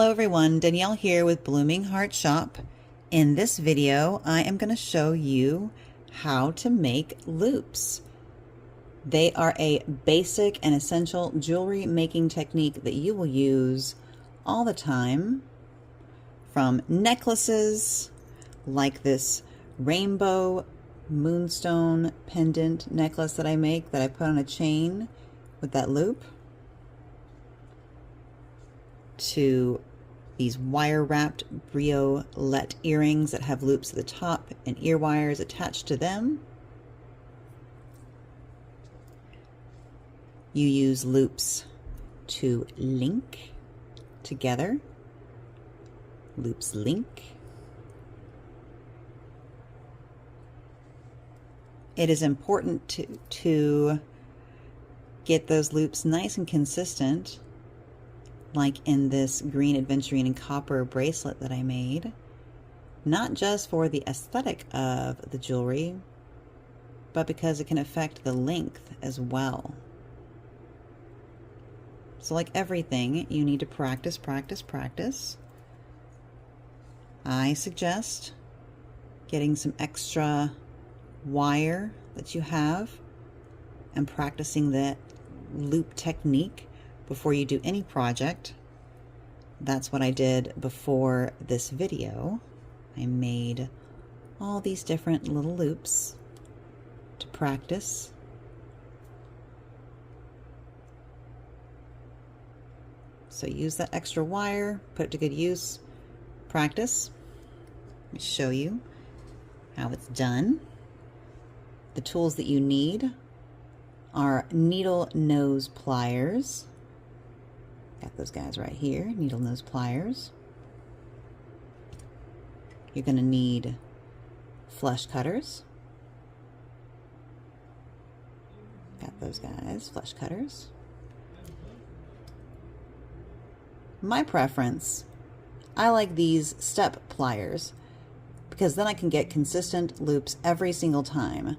Hello everyone, Danielle here with Blooming Heart Shop. In this video, I am going to show you how to make loops. They are a basic and essential jewelry making technique that you will use all the time, from necklaces like this rainbow moonstone pendant necklace that I make that I put on a chain with that loop, to these wire wrapped briolette earrings that have loops at the top and ear wires attached to them. You use loops to link together. Loops link. It is important to get those loops nice and consistent, like in this green aventurine and copper bracelet that I made, not just for the aesthetic of the jewelry, but because it can affect the length as well. So like everything, you need to practice, practice, practice. I suggest getting some extra wire that you have and practicing that loop technique before you do any project. That's what I did before this video. I made all these different little loops to practice. So use that extra wire, put it to good use, practice. Let me show you how it's done. The tools that you need are needle nose pliers. Got those guys right here, needle nose pliers. You're going to need flush cutters. Got those guys, flush cutters. My preference, I like these step pliers because then I can get consistent loops every single time.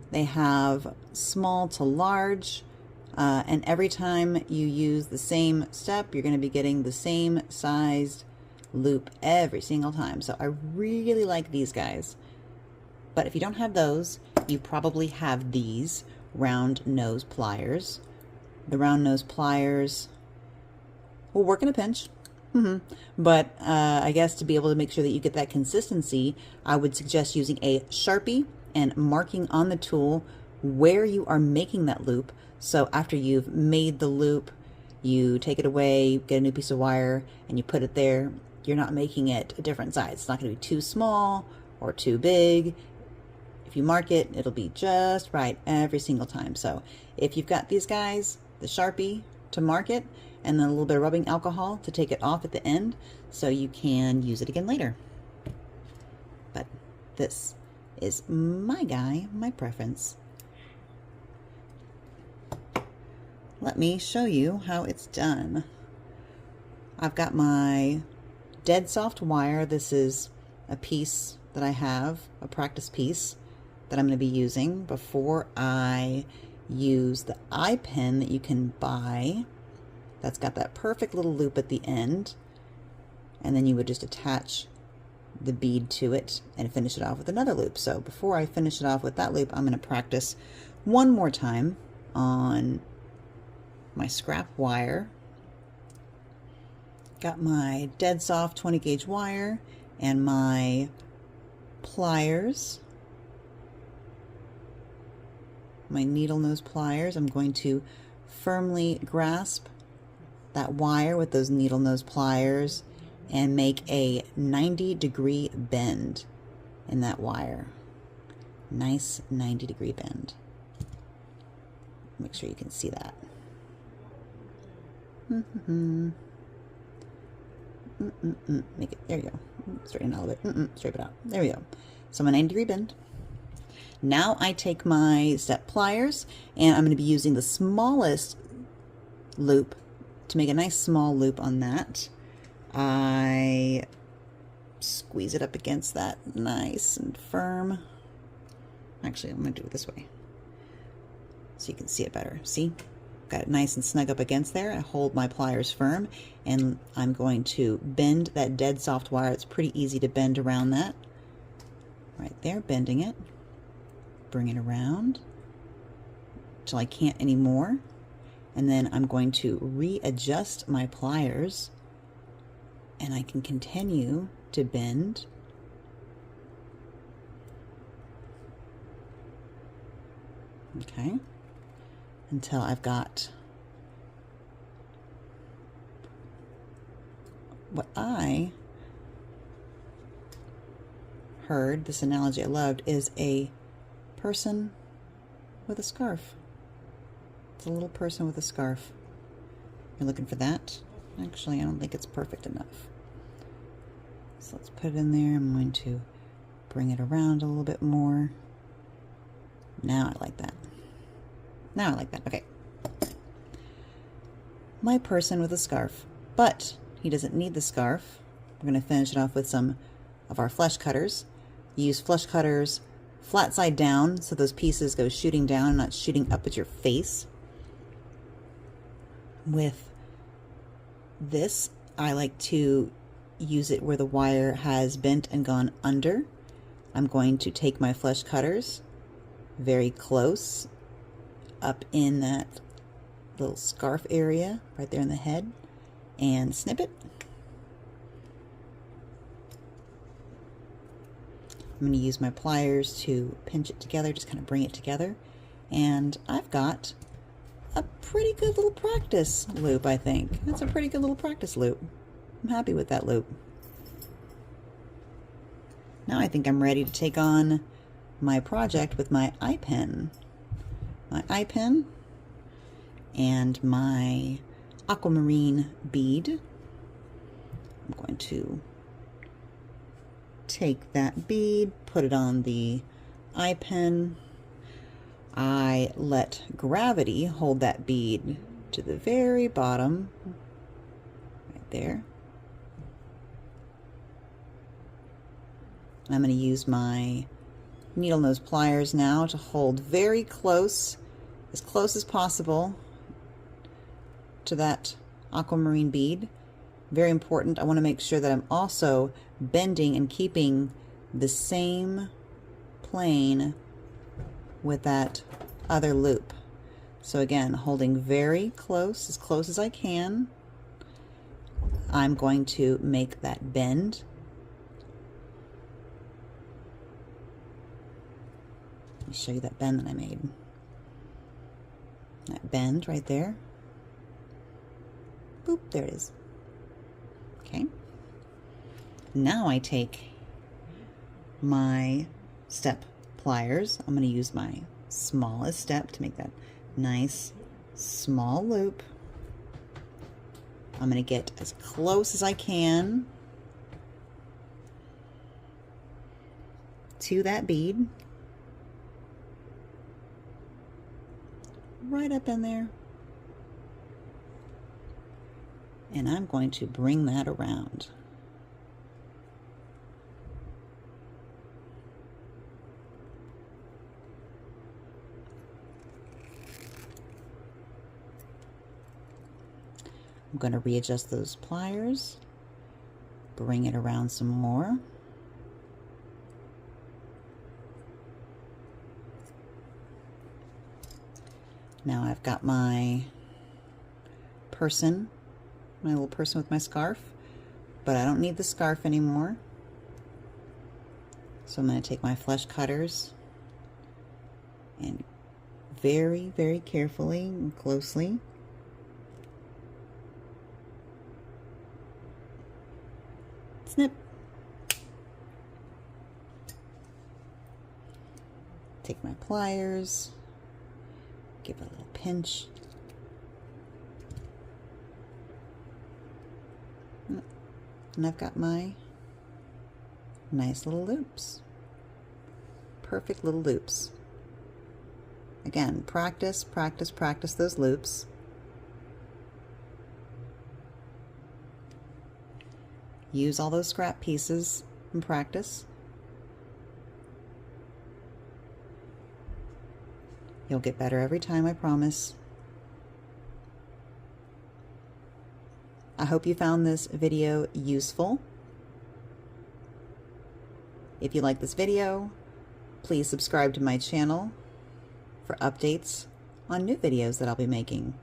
They have small to large, and every time you use the same step, you're going to be getting the same sized loop every single time. So I really like these guys. But if you don't have those, you probably have these round nose pliers. The round nose pliers will work in a pinch. But I guess to be able to make sure that you get that consistency, I would suggest using a Sharpie and marking on the tool where you are making that loop. So after you've made the loop, you take it away, get a new piece of wire, and you put it there. You're not making it a different size. It's not going to be too small or too big. If you mark it, it'll be just right every single time. So if you've got these guys, the Sharpie to mark it, and then a little bit of rubbing alcohol to take it off at the end so you can use it again later. But this is my guy, my preference. Let me show you how it's done. I've got my dead soft wire. This is a piece that I have, a practice piece that I'm going to be using before I use the eye pin that you can buy. That's got that perfect little loop at the end. And then you would just attach the bead to it and finish it off with another loop. So before I finish it off with that loop, I'm going to practice one more time on my scrap wire. Got my dead soft 20 gauge wire and my pliers, my needle nose pliers. I'm going to firmly grasp that wire with those needle nose pliers and make a 90-degree bend in that wire. Nice 90-degree bend. Make sure you can see that. Make it, there you go. Straighten it out a little bit. Straighten it out. There we go. So my 90-degree bend. Now I take my step pliers and I'm going to be using the smallest loop to make a nice small loop on that. I squeeze it up against that nice and firm. Actually, I'm going to do it this way so you can see it better. See? got it nice and snug up against there. I hold my pliers firm, and I'm going to bend that dead soft wire. It's pretty easy to bend around that. Right there, bending it. Bring it around till I can't anymore. And then I'm going to readjust my pliers, and I can continue to bend until I've got what I heard, this analogy I loved, is a person with a scarf. It's a little person with a scarf. You're looking for that? Actually, I don't think it's perfect enough. So let's put it in there. I'm going to bring it around a little bit more. Now I like that. Now I like that. Okay. My person with a scarf. But he doesn't need the scarf. We're going to finish it off with some of our flesh cutters. Use flesh cutters flat side down so those pieces go shooting down and not shooting up at your face. With this, I like to use it where the wire has bent and gone under. I'm going to take my flesh cutters very close up in that little scarf area right there in the head and snip it. I'm going to use my pliers to pinch it together, just kind of bring it together. And I've got a pretty good little practice loop, I think. That's a pretty good little practice loop. I'm happy with that loop. Now I think I'm ready to take on my project with my eye pen. My eye pen and my aquamarine bead. I'm going to take that bead, put it on the eye pen. I let gravity hold that bead to the very bottom, right there. I'm going to use my needle nose pliers now to hold very close as possible to that aquamarine bead. Very important. I want to make sure that I'm also bending and keeping the same plane with that other loop. So again, holding very close, as close as I can. I'm going to make that bend. Let me show you that bend that I made. That bend right there. Boop, there it is. Okay. Now I take my step pliers. I'm going to use my smallest step to make that nice small loop. I'm going to get as close as I can to that bead. Right up in there. And I'm going to bring that around. I'm going to readjust those pliers, bring it around some more. Now I've got my person, my little person with my scarf, but I don't need the scarf anymore. So I'm going to take my flesh cutters and very, very carefully and closely snip. Take my pliers, give it a little pinch. And I've got my nice little loops. Perfect little loops. Again, practice, practice, practice those loops. Use all those scrap pieces and practice. You'll get better every time, I promise. I hope you found this video useful. If you like this video, please subscribe to my channel for updates on new videos that I'll be making.